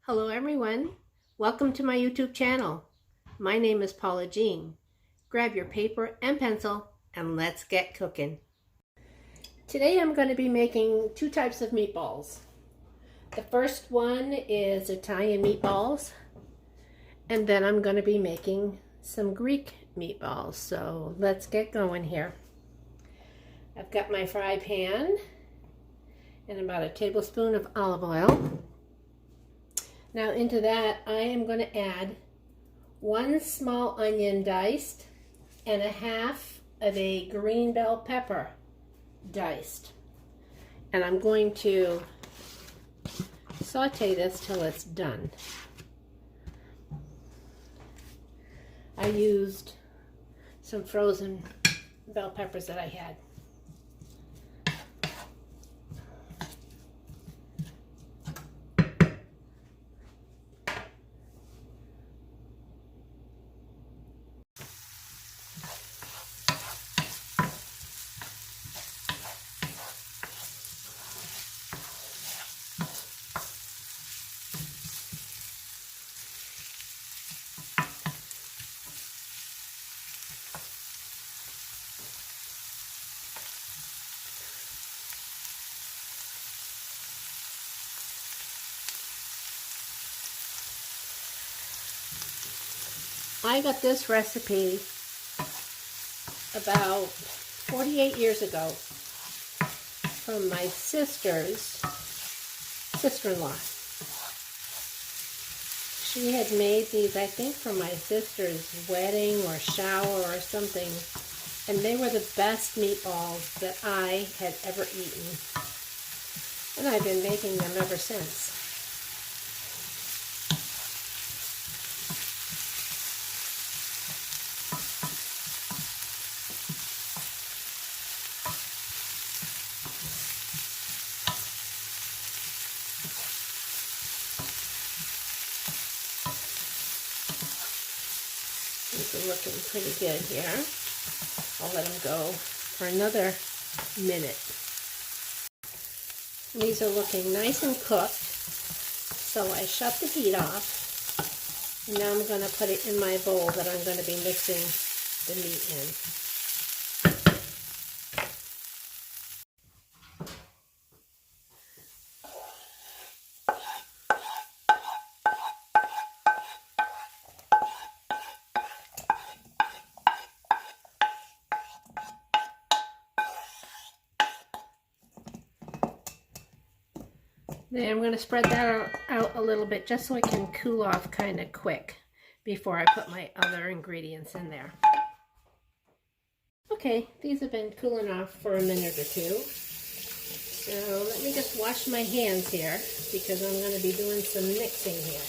Hello everyone, welcome to my YouTube channel. My name is Paula Jean. Grab your paper and pencil and let's get cooking. Today I'm going to be making two types of meatballs. The first one is Italian meatballs, and then I'm going to be making some Greek meatballs. So let's get going here. I've got my fry pan and about a tablespoon of olive oil. Now into that I am going to add one small onion diced and a half of a green bell pepper diced. And I'm going to saute this till it's done. I used some frozen bell peppers that I had. I got this recipe about 48 years ago from my sister-in-law. She had made these, I think, for my sister's wedding or shower or something, and they were the best meatballs that I had ever eaten. And I've been making them ever since. These are looking pretty good here. I'll let them go for another minute. These are looking nice and cooked, so I shut the heat off. And now I'm going to put it in my bowl that I'm going to be mixing the meat in. Then I'm going to spread that out a little bit just so it can cool off kind of quick before I put my other ingredients in there. Okay, these have been cooling off for a minute or two. So let me just wash my hands here because I'm going to be doing some mixing here.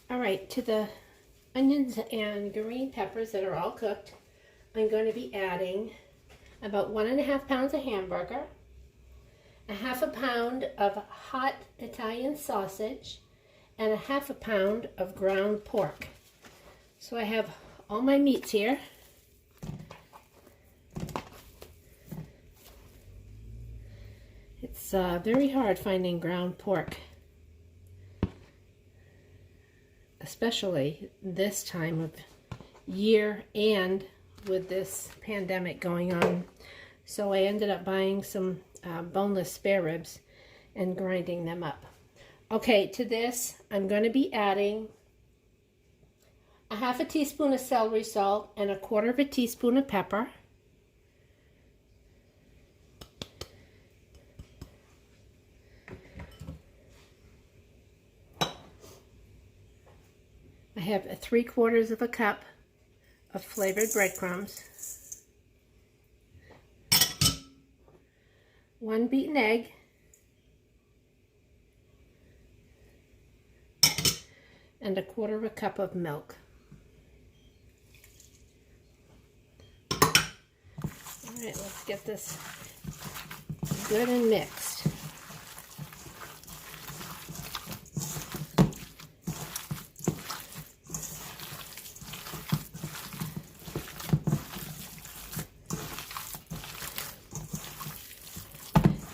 Alright, to the onions and green peppers that are all cooked, I'm going to be adding about 1.5 pounds of hamburger, a half a pound of hot Italian sausage, and a half a pound of ground pork. So I have all my meats here. It's very hard finding ground pork, especially this time of year and with this pandemic going on. So I ended up buying some boneless spare ribs and grinding them up. Okay, to this I'm going to be adding a half a teaspoon of celery salt and a quarter of a teaspoon of pepper. I have 3/4 of a cup of flavored breadcrumbs, 1 beaten egg, and 1/4 cup of milk. get this good and mixed.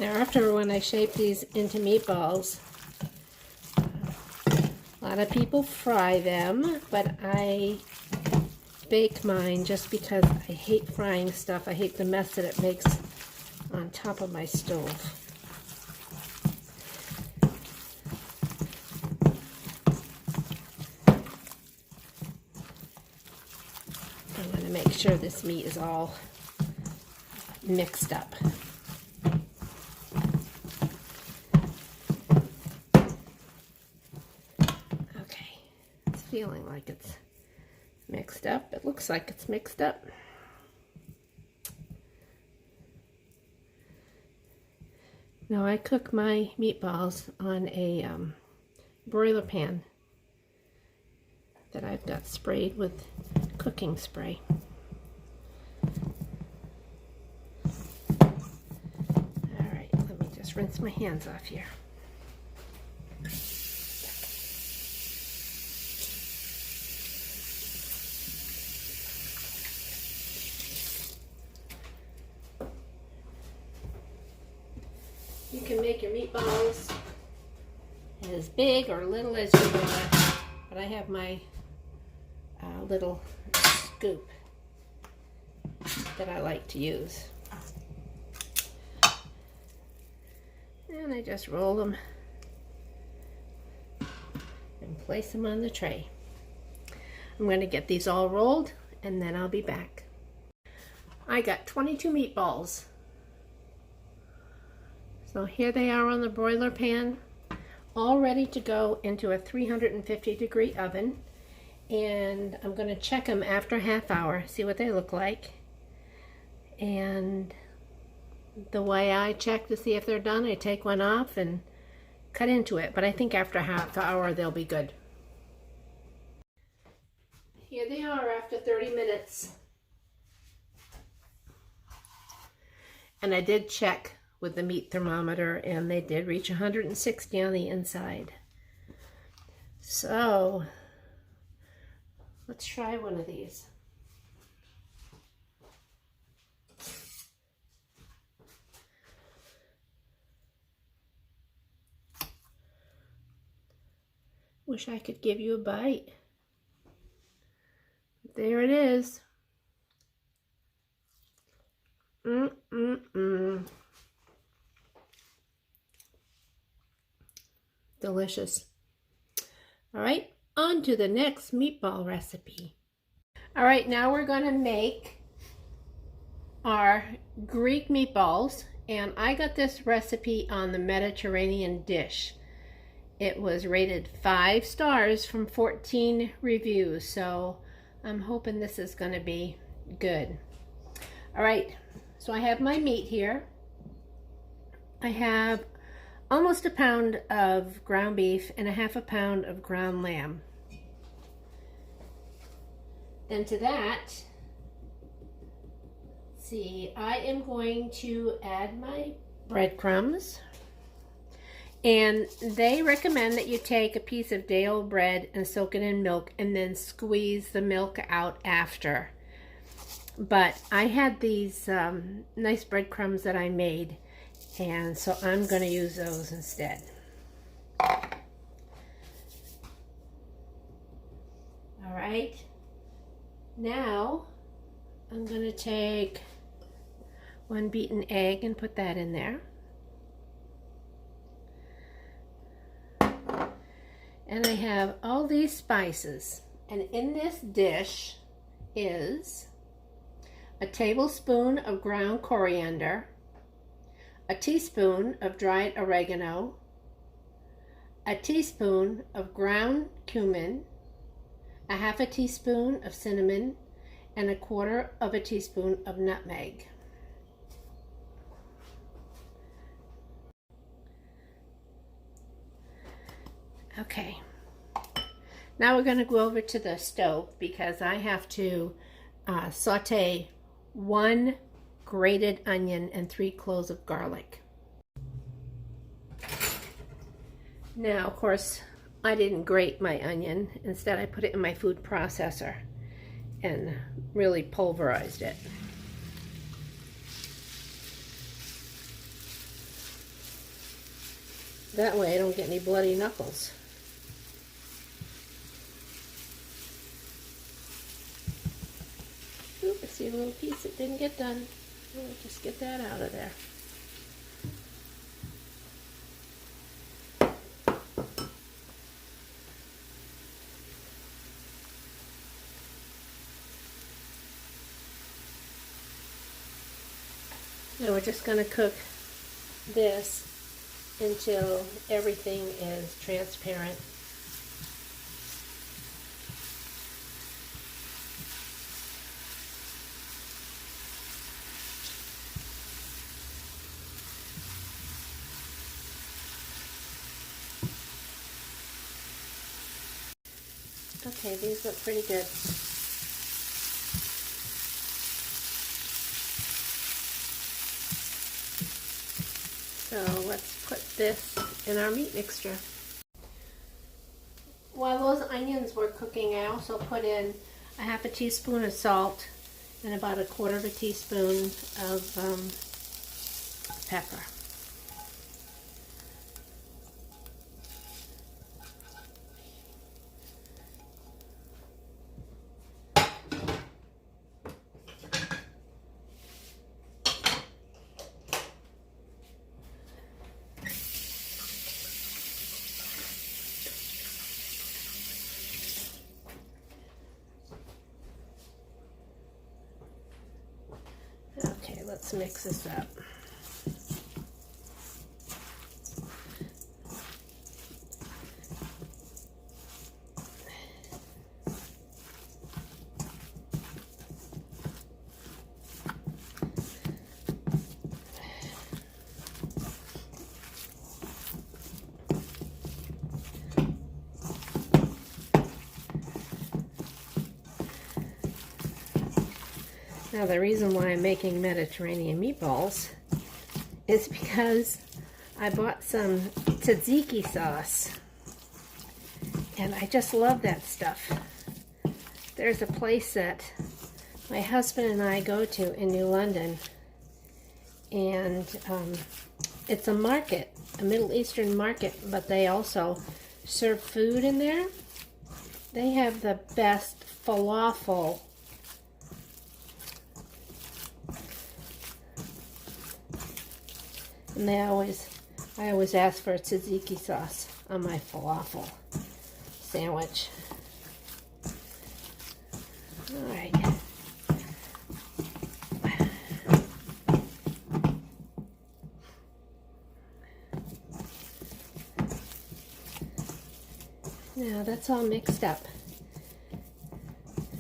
Now after when I shape these into meatballs, a lot of people fry them, but I bake mine just because I hate frying stuff. I hate the mess that it makes on top of my stove. I'm going to make sure this meat is all mixed up. Okay, it's feeling like it's mixed up. It looks like it's mixed up. Now I cook my meatballs on a broiler pan that I've got sprayed with cooking spray. Alright, let me just rinse my hands off here. You can make your meatballs as big or little as you want, but I have my little scoop that I like to use. And I just roll them and place them on the tray. I'm going to get these all rolled and then I'll be back. I got 22 meatballs. So here they are on the broiler pan, all ready to go into a 350-degree oven. And I'm going to check them after a half hour, see what they look like. And the way I check to see if they're done, I take one off and cut into it. But I think after a half hour, they'll be good. Here they are after 30 minutes. And I did check with the meat thermometer, and they did reach 160 on the inside. So let's try one of these. Wish I could give you a bite. There it is. Delicious. All right, on to the next meatball recipe. All right, now we're going to make our Greek meatballs, and I got this recipe on the Mediterranean Dish. It was rated 5 stars from 14 reviews, so I'm hoping this is going to be good. All right, so I have my meat here. I have almost a pound of ground beef and a half a pound of ground lamb. Then to that, see, I am going to add my breadcrumbs. And they recommend that you take a piece of day-old bread and soak it in milk and then squeeze the milk out after. But I had these nice breadcrumbs that I made, and so I'm going to use those instead. All right. Now I'm going to take 1 beaten egg and put that in there. And I have all these spices, and in this dish is a tablespoon of ground coriander, a teaspoon of dried oregano, a teaspoon of ground cumin, a half a teaspoon of cinnamon, and a quarter of a teaspoon of nutmeg. Okay, now we're going to go over to the stove because I have to saute 1 grated onion, and 3 cloves of garlic. Now, of course, I didn't grate my onion. Instead, I put it in my food processor and really pulverized it. That way I don't get any bloody knuckles. Oop, I see a little piece that didn't get done. I'll just get that out of there. Now we're just going to cook this until everything is transparent. Okay, these look pretty good. So let's put this in our meat mixture. While those onions were cooking, I also put in a half a teaspoon of salt and about a quarter of a teaspoon of pepper. Okay, let's mix this up. Now the reason why I'm making Mediterranean meatballs is because I bought some Tzatziki sauce and I just love that stuff. There's a place that my husband and I go to in New London, and it's a market, a Middle Eastern market, but they also serve food in there. They have the best falafel. And I always ask for tzatziki sauce on my falafel sandwich. All right. Now that's all mixed up.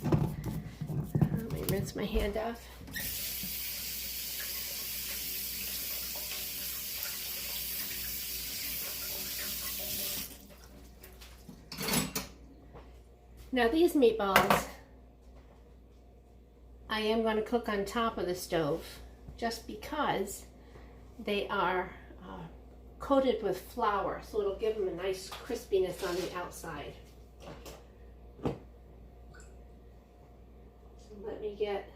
Let me rinse my hand off. Now these meatballs, I am going to cook on top of the stove just because they are coated with flour, so it'll give them a nice crispiness on the outside. So let me get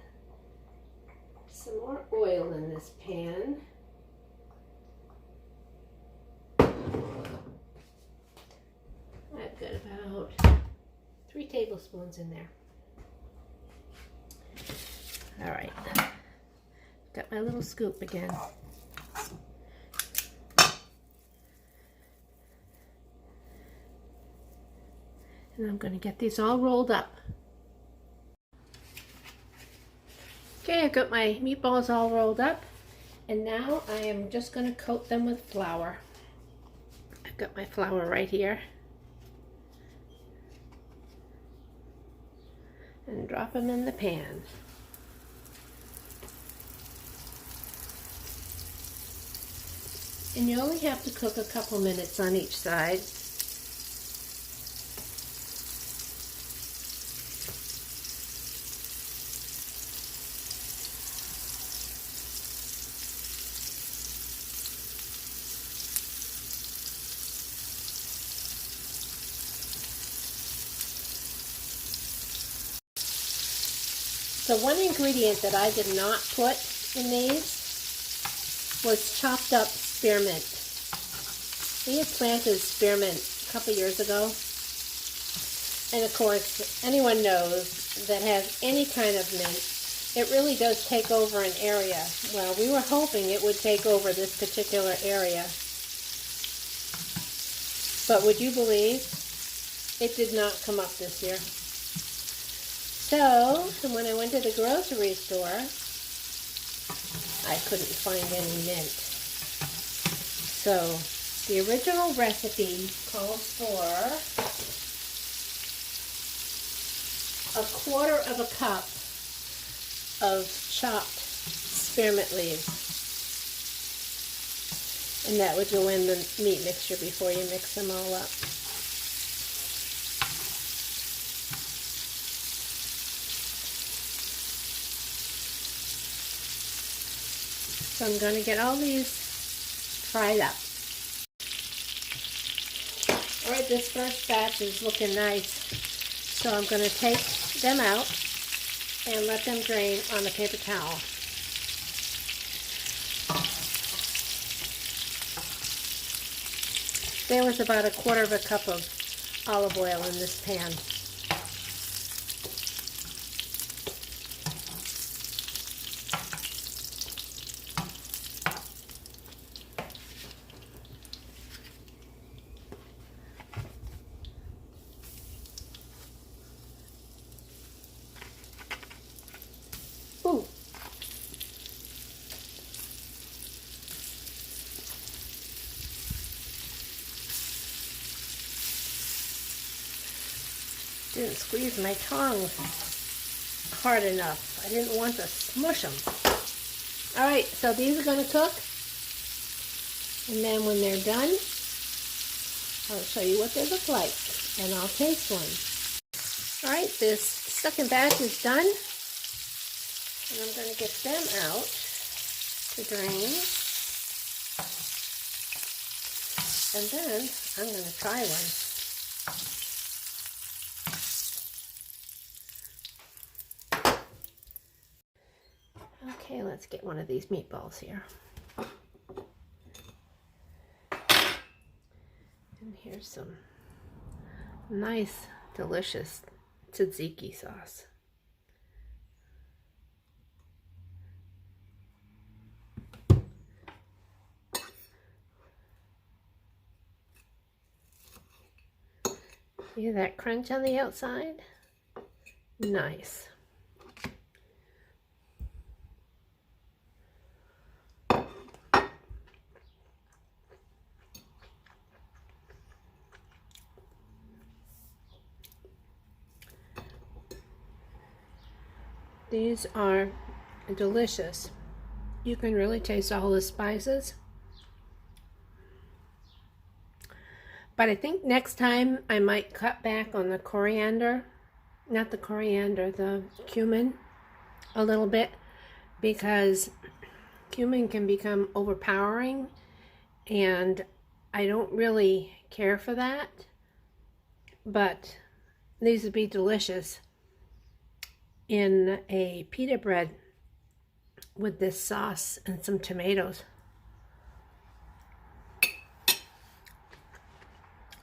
some more oil in this pan. I've got about 3 tablespoons in there. All right, got my little scoop again. And I'm going to get these all rolled up. Okay, I've got my meatballs all rolled up, and now I am just going to coat them with flour. I've got my flour right here. And drop them in the pan. And you only have to cook a couple minutes on each side. The one ingredient that I did not put in these was chopped up spearmint. We had planted spearmint a couple years ago. And of course, anyone knows that has any kind of mint, it really does take over an area. Well, we were hoping it would take over this particular area. But would you believe it did not come up this year? So when I went to the grocery store, I couldn't find any mint. So the original recipe calls for a quarter of a cup of chopped spearmint leaves. And that would go in the meat mixture before you mix them all up. So I'm going to get all these fried up. Alright, this first batch is looking nice. So I'm going to take them out and let them drain on a paper towel. There was about a quarter of a cup of olive oil in this pan. Ooh. Didn't squeeze my tongue hard enough. I didn't want to smush them. Alright, so these are going to cook. And then when they're done, I'll show you what they look like. And I'll taste one. Alright, this second batch is done. And I'm going to get them out to drain. And then I'm going to try one. Okay, let's get one of these meatballs here. And here's some nice, delicious tzatziki sauce. See that crunch on the outside? Nice. These are delicious. You can really taste all the spices. But I think next time I might cut back on the coriander, not the coriander, the cumin a little bit, because cumin can become overpowering and I don't really care for that. But these would be delicious in a pita bread with this sauce and some tomatoes.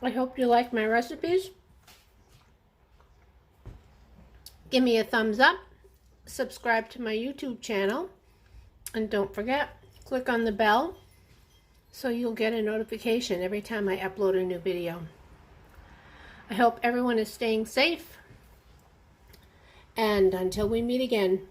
I hope you like my recipes. Give me a thumbs up, subscribe to my YouTube channel, and don't forget, click on the bell so you'll get a notification every time I upload a new video. I hope everyone is staying safe, and until we meet again,